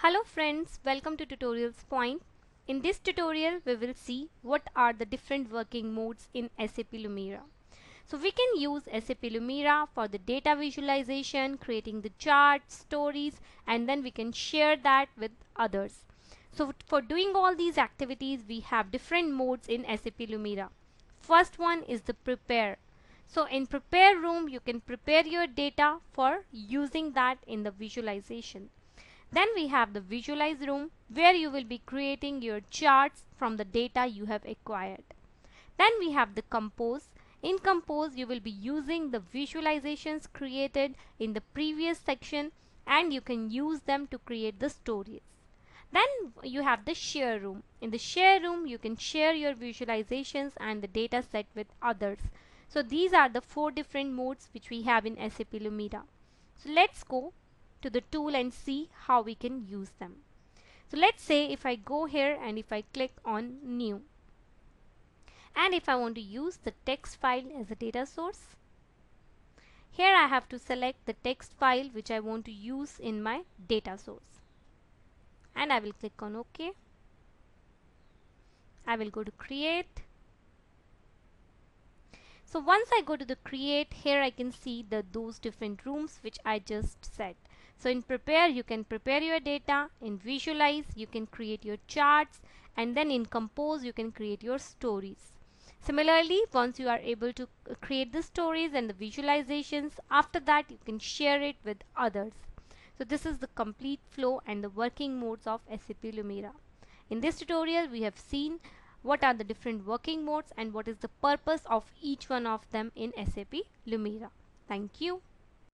Hello friends, welcome to Tutorials Point. In this tutorial, we will see what are the different working modes in SAP Lumira. So we can use SAP Lumira for the data visualization, creating the charts, stories, and then we can share that with others. So for doing all these activities, we have different modes in SAP Lumira. First one is the prepare. So in prepare room, you can prepare your data for using that in the visualization. Then we have the visualize room where you will be creating your charts from the data you have acquired. Then we have the compose. In compose you will be using the visualizations created in the previous section and you can use them to create the stories. Then you have the share room. In the share room you can share your visualizations and the data set with others. So these are the 4 different modes which we have in SAP Lumira. So let's go to the tool and see how we can use them. So let's say if I go here and if I click on new and if I want to use the text file as a data source, here I have to select the text file which I want to use in my data source and I will click on OK. I will go to create. So once I go to the create, here I can see those different rooms which I just set. So in prepare you can prepare your data, in visualize you can create your charts, and then in compose you can create your stories. Similarly, once you are able to create the stories and the visualizations, after that you can share it with others. So this is the complete flow and the working modes of SAP Lumira. In this tutorial we have seen what are the different working modes and what is the purpose of each one of them in SAP Lumira. Thank you.